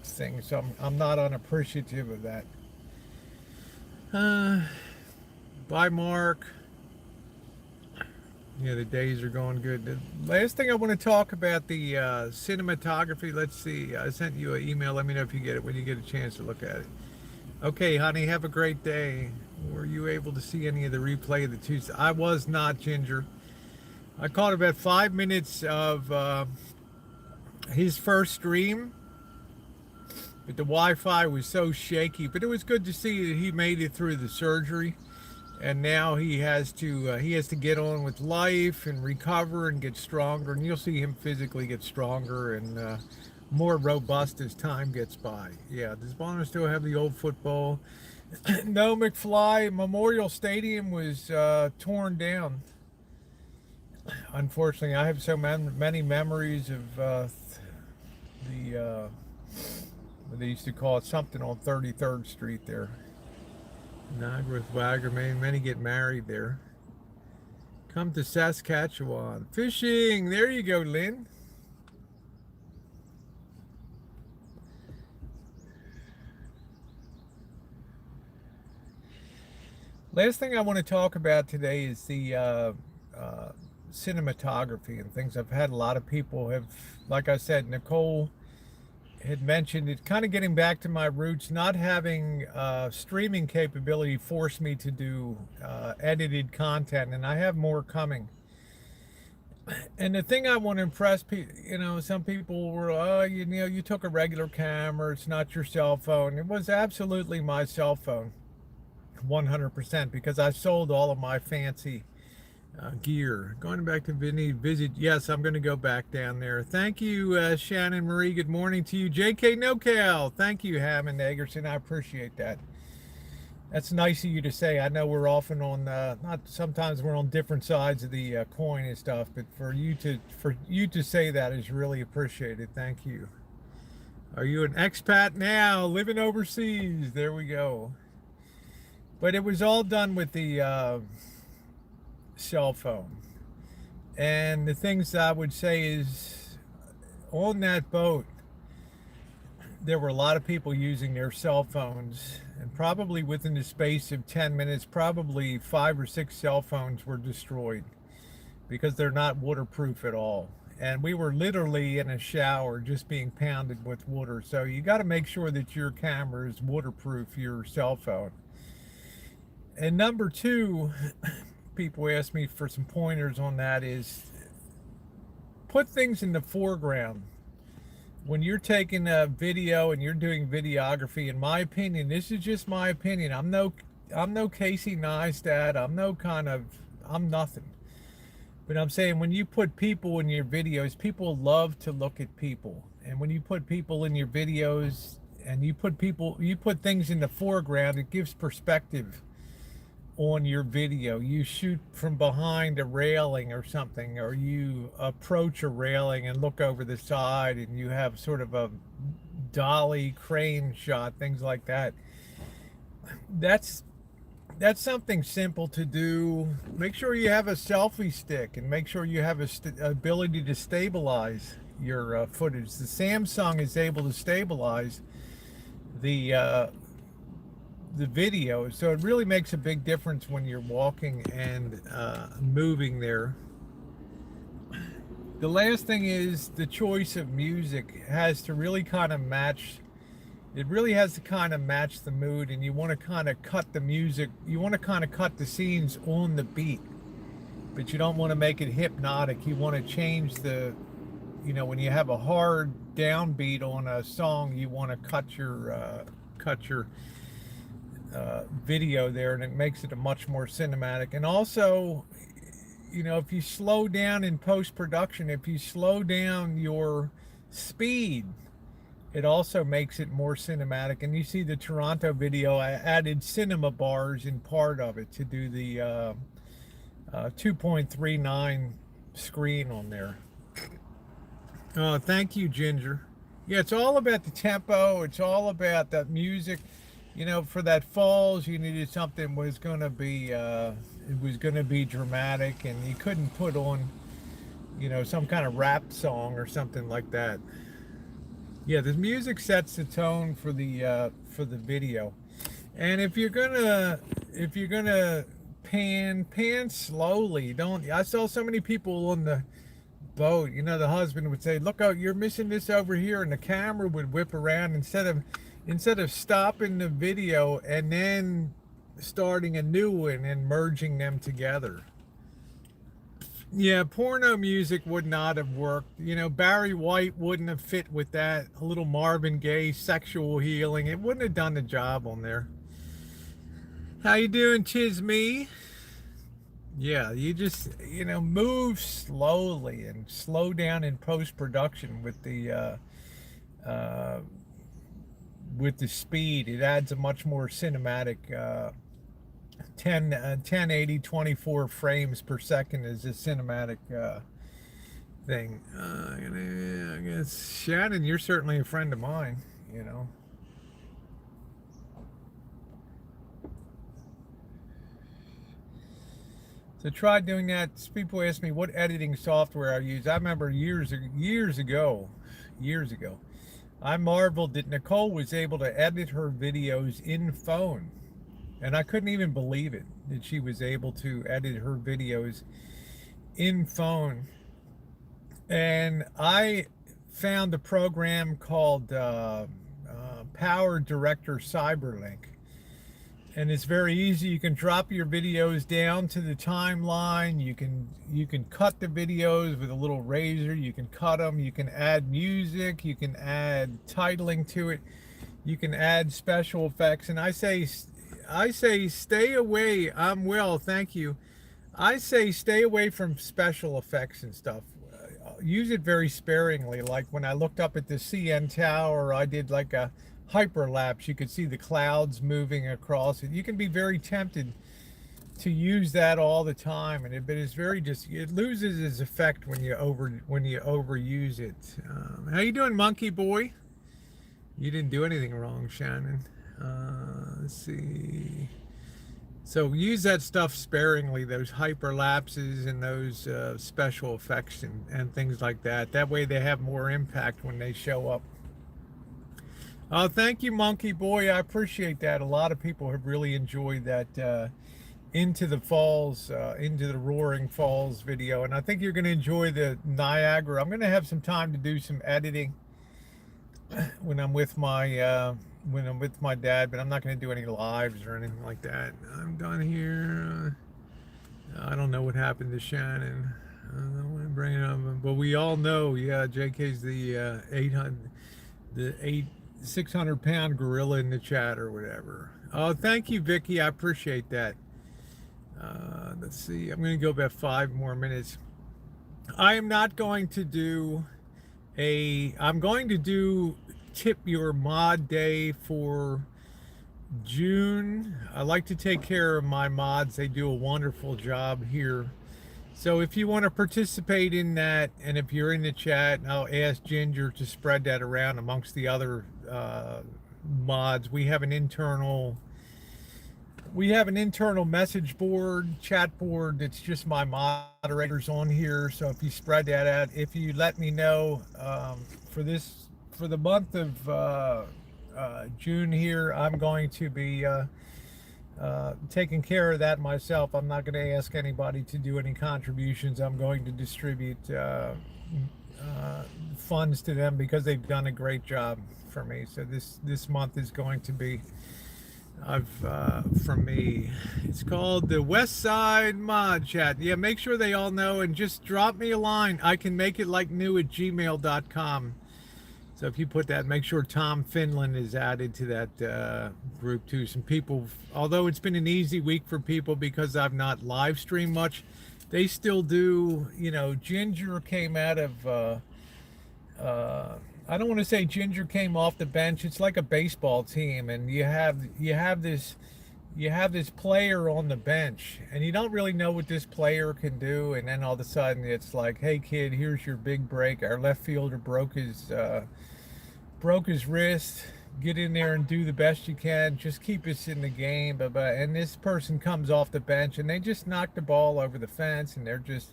[SPEAKER 1] things. So I'm not unappreciative of that. Bye, Mark. Yeah, the days are going good. The last thing I want to talk about the cinematography. Let's see. I sent you an email. Let me know if you get it when you get a chance to look at it. Okay, honey, have a great day. Were you able to see any of the replay of the Tuesday? I was not, Ginger. I caught about 5 minutes of his first stream, but the Wi-Fi was so shaky. But it was good to see that he made it through the surgery, and now he has to get on with life and recover and get stronger. And you'll see him physically get stronger and more robust as time gets by. Yeah, does Baltimore still have the old football? No, McFly. Memorial Stadium was torn down. Unfortunately, I have so many memories of they used to call it something on 33rd Street there. Niagara Falls, many get married there. Come to Saskatchewan. Fishing. There you go, Lynn. Last thing I want to talk about today is the cinematography and things. I've had a lot of people have, like I said, Nicole had mentioned it, kind of getting back to my roots. Not having streaming capability forced me to do edited content, and I have more coming. And the thing I want to impress people, you know, some people were, oh, you know, you took a regular camera, it's not your cell phone. It was absolutely my cell phone, 100%, because I sold all of my fancy gear. Going back to visit. Yes, I'm going to go back down there. Thank you, Shannon Marie. Good morning to you. JK NoCal. Thank you, Hammond Eggerson. I appreciate that. That's nice of you to say. I know we're often on not sometimes we're on different sides of the coin and stuff, but for you to say that is really appreciated. Thank you. Are you an expat now, living overseas? There we go. But it was all done with the cell phone. And the things I would say is, on that boat, there were a lot of people using their cell phones, and probably within the space of 10 minutes, probably 5 or 6 cell phones were destroyed because they're not waterproof at all. And we were literally in a shower just being pounded with water. So you got to make sure that your camera is waterproof, your cell phone. And number two, people ask me for some pointers on that, is put things in the foreground. When you're taking a video and you're doing videography, in my opinion, this is just my opinion. I'm no Casey Neistat. I'm nothing. But I'm saying, when you put people in your videos, people love to look at people. And when you put people in your videos and you put things in the foreground, it gives perspective on your video. You shoot from behind a railing or something, or you approach a railing and look over the side, and you have sort of a dolly crane shot, things like that. That's something simple to do. Make sure you have a selfie stick, and make sure you have a ability to stabilize your footage. The Samsung is able to stabilize the video, so it really makes a big difference when you're walking and moving there. The last thing is the choice of music has to really kind of match. It really has to kind of match the mood, and you want to kind of cut the music. You want to kind of cut the scenes on the beat, but you don't want to make it hypnotic. You want to change the, when you have a hard downbeat on a song, you want to cut your video there, and it makes it a much more cinematic. And also, if you slow down in post-production, if you slow down your speed, it also makes it more cinematic. And you see the Toronto video, I added cinema bars in part of it to do the 2.39 screen on there. Oh, thank you, Ginger. Yeah, it's all about the tempo. It's all about that music. For that falls, you needed something was going to be dramatic, and you couldn't put on, some kind of rap song or something like that. Yeah, the music sets the tone for the video. And if you're gonna pan slowly. Don't. I saw so many people on the boat. The husband would say, "Look out, you're missing this over here," and the camera would whip around instead of stopping the video and then starting a new one and merging them together. Yeah, porno music would not have worked. Barry White wouldn't have fit with that. A little Marvin Gaye, sexual healing. It wouldn't have done the job on there. How you doing, Chisme? Yeah, you just, move slowly and slow down in post-production with the speed. It adds a much more cinematic 1080 24 frames per second is a cinematic thing. I guess, Shannon, you're certainly a friend of mine, So try doing that. People ask me what editing software I use. I remember years ago, I marveled that Nicole was able to edit her videos in phone. And I couldn't even believe it, that she was able to edit her videos in phone. And I found a program called Power Director Cyberlink. And it's very easy. You can drop your videos down to the timeline. You can cut the videos with a little razor. You can cut them. You can add music. You can add titling to it. You can add special effects. And I say stay away. I'm well, thank you. I say stay away from special effects and stuff. Use it very sparingly. Like when I looked up at the CN Tower, I did like a hyperlapse. You could see the clouds moving across it. You can be very tempted to use that all the time, and but it's very it loses its effect when you overuse it. How you doing, Monkey Boy? You didn't do anything wrong, Shannon. Let's see. So use that stuff sparingly, those hyperlapses and those special effects and things like that. That way they have more impact when they show up. Oh, thank you, Monkey Boy. I appreciate that. A lot of people have really enjoyed that Into the Falls, Into the Roaring Falls video. And I think you're going to enjoy the Niagara. I'm going to have some time to do some editing when I'm with my dad, but I'm not going to do any lives or anything like that. I'm done here. I don't know what happened to Shannon. I don't want to bring it up, but we all know, yeah, JK's the 600-pound gorilla in the chat or whatever. Oh, thank you, Vicky. I appreciate that. Let's see. I'm going to go about 5 more minutes. I am not going to do I'm going to do tip your mod day for June. I like to take care of my mods. They do a wonderful job here. So if you want to participate in that, and if you're in the chat, I'll ask Ginger to spread that around amongst the other mods. We have an internal message board, chat board. It's just my moderators on here. So if you spread that out, if you let me know for the month of June here, I'm going to be taking care of that myself. I'm not going to ask anybody to do any contributions. I'm going to distribute funds to them because they've done a great job for me. So this month is going to be from me. It's called the West Side Mod Chat. Yeah, make sure they all know, and just drop me a line. I can make it like new at gmail.com. So if you put that, make sure Tom Finland is added to that group too. Some people, although it's been an easy week for people because I've not live streamed much, they still do. You know, Ginger came out of I don't want to say Ginger came off the bench. It's like a baseball team, and you have this player on the bench, and you don't really know what this player can do, and then all of a sudden it's like, hey kid, here's your big break. Our left fielder broke his wrist. Get in there and do the best you can. Just keep us in the game. And this person comes off the bench, and they just knock the ball over the fence, and they're just,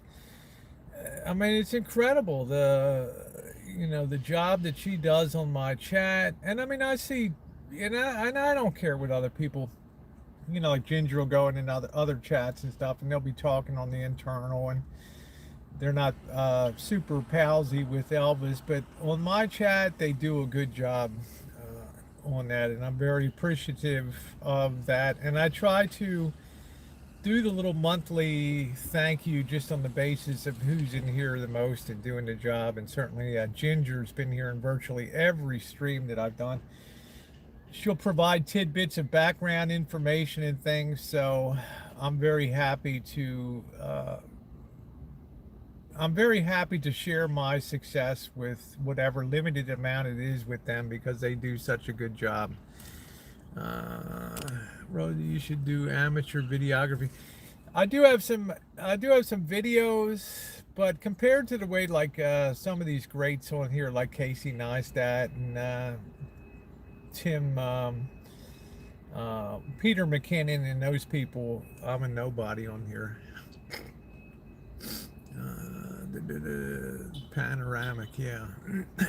[SPEAKER 1] I mean, it's incredible the job that she does on my chat. And I mean, I see, and I don't care what other people, like Ginger will go in other chats and stuff, and they'll be talking on the internal, and they're not super palsy with Elvis, but on my chat they do a good job on that, and I'm very appreciative of that. And I try to do the little monthly thank you just on the basis of who's in here the most and doing the job. And certainly Ginger's been here in virtually every stream that I've done. She'll provide tidbits of background information and things, so I'm very happy to share my success with whatever limited amount it is with them, because they do such a good job. Rosie, you should do amateur videography. I do have some videos, but compared to the way like some of these greats on here, like Casey Neistat and Tim, Peter McKinnon, and those people, I'm a nobody on here. Panoramic, yeah.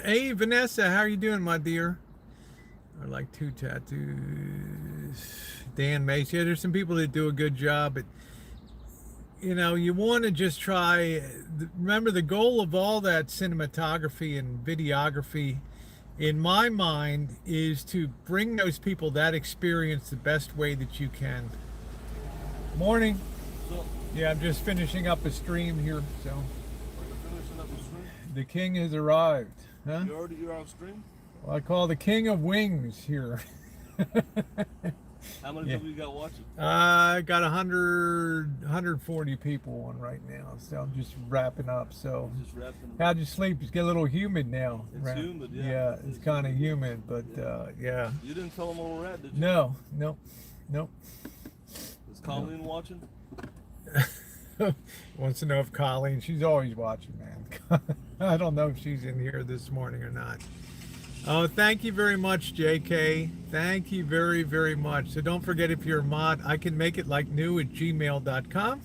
[SPEAKER 1] Hey Vanessa, how are you doing, my dear? I like 2 tattoos. Dan Mace. Yeah, there's some people that do a good job, but you want to just try. Remember, the goal of all that cinematography and videography, in my mind, is to bring those people that experience the best way that you can. Morning. Yeah, I'm just finishing up a stream here, so.
[SPEAKER 2] Finishing up a stream?
[SPEAKER 1] The king has arrived. Huh?
[SPEAKER 2] You're on stream?
[SPEAKER 1] Well, I call the king of wings here.
[SPEAKER 2] How many people you got watching?
[SPEAKER 1] I got 140 people on right now, so I'm just wrapping up. So, how'd you sleep? It's getting a little humid now.
[SPEAKER 2] It's humid, yeah.
[SPEAKER 1] Yeah, it's kind of humid, but yeah.
[SPEAKER 2] You didn't tell them where we're at, did you?
[SPEAKER 1] No.
[SPEAKER 2] Is Colleen watching?
[SPEAKER 1] Wants to know if Colleen, she's always watching, man. I don't know if she's in here this morning or not. Oh, thank you very much, JK. Thank you very, very much. So don't forget, if you're a mod, I can make it like new at gmail.com.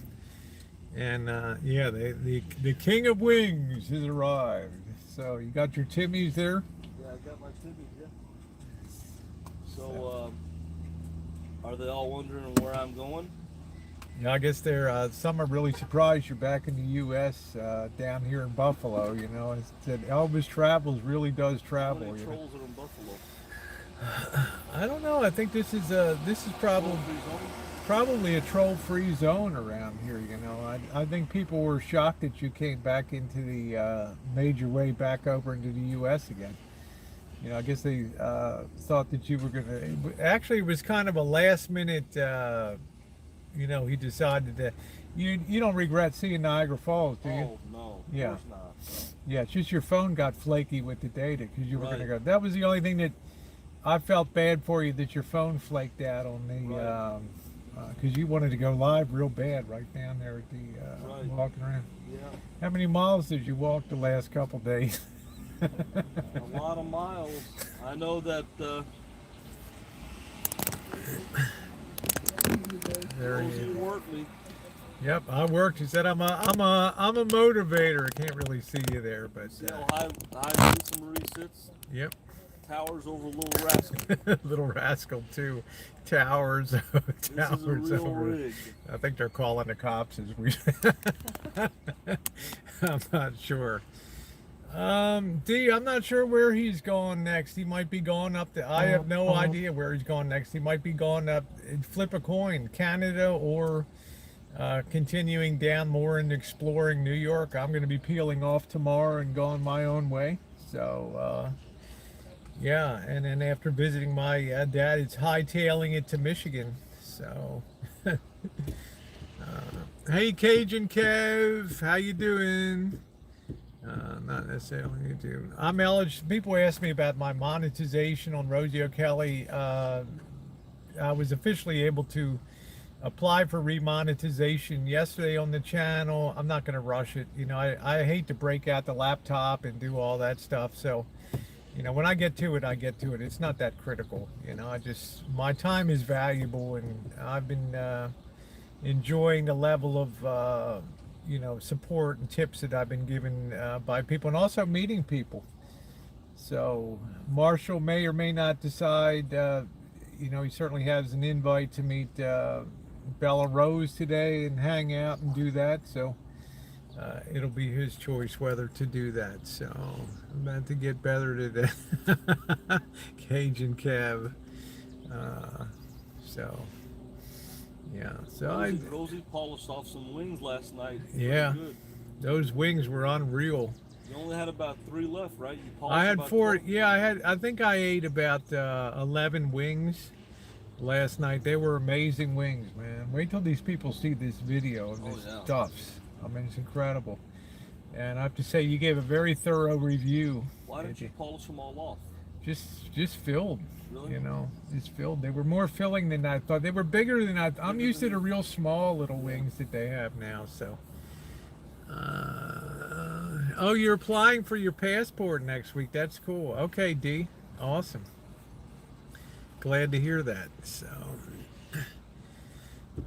[SPEAKER 1] And yeah, the king of wings has arrived. So you got your Timmies there?
[SPEAKER 2] Yeah, I got my Timmies, yeah. So, are they all wondering where I'm going?
[SPEAKER 1] Yeah, I guess they're, some are really surprised you're back in the U.S., down here in Buffalo. It's that Elvis Travels really does travel.
[SPEAKER 2] How many trolls are in Buffalo?
[SPEAKER 1] I don't know. I think this is probably a troll-free zone around here. I think people were shocked that you came back into the made your way back over into the U.S. again. I guess they thought that you were gonna. Actually, it was kind of a last-minute. He decided that you don't regret seeing Niagara Falls, do you?
[SPEAKER 2] Oh, no.
[SPEAKER 1] Yeah.
[SPEAKER 2] Of course not.
[SPEAKER 1] Yeah, it's just your phone got flaky with the data because you were going to go. That was the only thing that I felt bad for you that your phone flaked out on the,
[SPEAKER 2] Right.
[SPEAKER 1] because you wanted to go live real bad right down there at the
[SPEAKER 2] Right.
[SPEAKER 1] walking around.
[SPEAKER 2] Yeah,
[SPEAKER 1] How many miles did you walk the last couple days?
[SPEAKER 2] a lot of miles. I know that
[SPEAKER 1] There he
[SPEAKER 2] Rosie
[SPEAKER 1] is.
[SPEAKER 2] worked me.
[SPEAKER 1] Yep, I worked. He said I'm a motivator. I can't really see you there, but
[SPEAKER 2] See how high Lisa Marie sits?
[SPEAKER 1] yep.
[SPEAKER 2] Towers over Little Rascal.
[SPEAKER 1] Little rascal too. Towers,
[SPEAKER 2] This
[SPEAKER 1] towers
[SPEAKER 2] is a real
[SPEAKER 1] over.
[SPEAKER 2] rig.
[SPEAKER 1] I think they're calling the cops as we. I'm not sure. D, I'm not sure where he's going next. He might be going up to. I have no idea where he's going next. He might be going up. Flip a coin, Canada or continuing down more and exploring New York. I'm going to be peeling off tomorrow and going my own way. So. Yeah, and then after visiting my dad, it's hightailing it to Michigan. So, hey Cajun Kev, how you doing? Not necessarily you do. I'm eligible. People ask me about my monetization on Rosie O'Kelly. I was officially able to apply for remonetization yesterday on the channel. I'm not going to rush it. You know, I hate to break out the laptop and do all that stuff. So. You know, when I get to it, I get to it. It's not that critical. You know, my time is valuable, and I've been enjoying the level of, you know, support and tips that I've been given by people, and also meeting people. So Marshall may or may not decide, you know, he certainly has an invite to meet Bella Rose today and hang out and do that. So it'll be his choice whether to do that. So I'm about to get better today. Cajun Kev. So yeah. So
[SPEAKER 2] Rosie polished off some wings last night.
[SPEAKER 1] Yeah.
[SPEAKER 2] Good.
[SPEAKER 1] Those wings were unreal.
[SPEAKER 2] You only had about 3 left, right? You polished
[SPEAKER 1] I had
[SPEAKER 2] about
[SPEAKER 1] 4.
[SPEAKER 2] 12?
[SPEAKER 1] Yeah, I think I ate about 11 wings last night. They were amazing wings, man. Wait till these people see this video of this stuffs. I mean, it's incredible. And I have to say, you gave a very thorough review.
[SPEAKER 2] Why didn't you polish them all off?
[SPEAKER 1] Just filled.
[SPEAKER 2] Really?
[SPEAKER 1] You know, just filled. They were more filling than I thought. They were bigger than I'm used to the real small little wings that they have now. So. Oh, you're applying for your passport next week. That's cool. Okay, D. Awesome. Glad to hear that. So.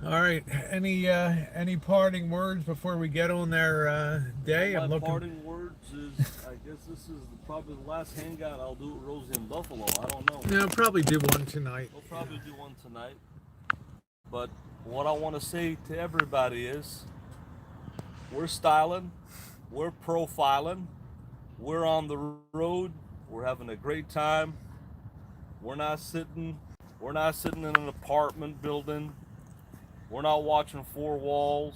[SPEAKER 1] All right. Any parting words before we get on their day?
[SPEAKER 2] My parting words is, I guess this is probably the last hangout I'll do with Rosie in Buffalo. I don't know.
[SPEAKER 1] No, probably do one tonight.
[SPEAKER 2] We'll probably do one tonight. But what I want to say to everybody is, we're styling, we're profiling, we're on the road, we're having a great time. We're not sitting in an apartment building. We're not watching 4 walls.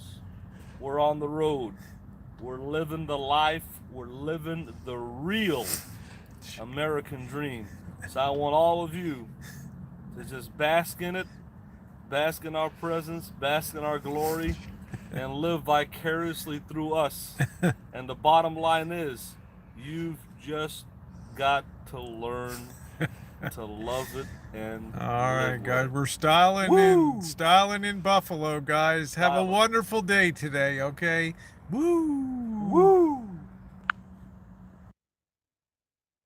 [SPEAKER 2] We're on the road. We're living the life. We're living the real American dream. So I want all of you to just bask in it, bask in our presence, bask in our glory, and live vicariously through us. And the bottom line is, you've just got to learn to love it. And
[SPEAKER 1] all right,
[SPEAKER 2] live
[SPEAKER 1] guys,
[SPEAKER 2] right.
[SPEAKER 1] we're styling in Buffalo, guys. Have a wonderful day today, okay? Woo!
[SPEAKER 2] Woo!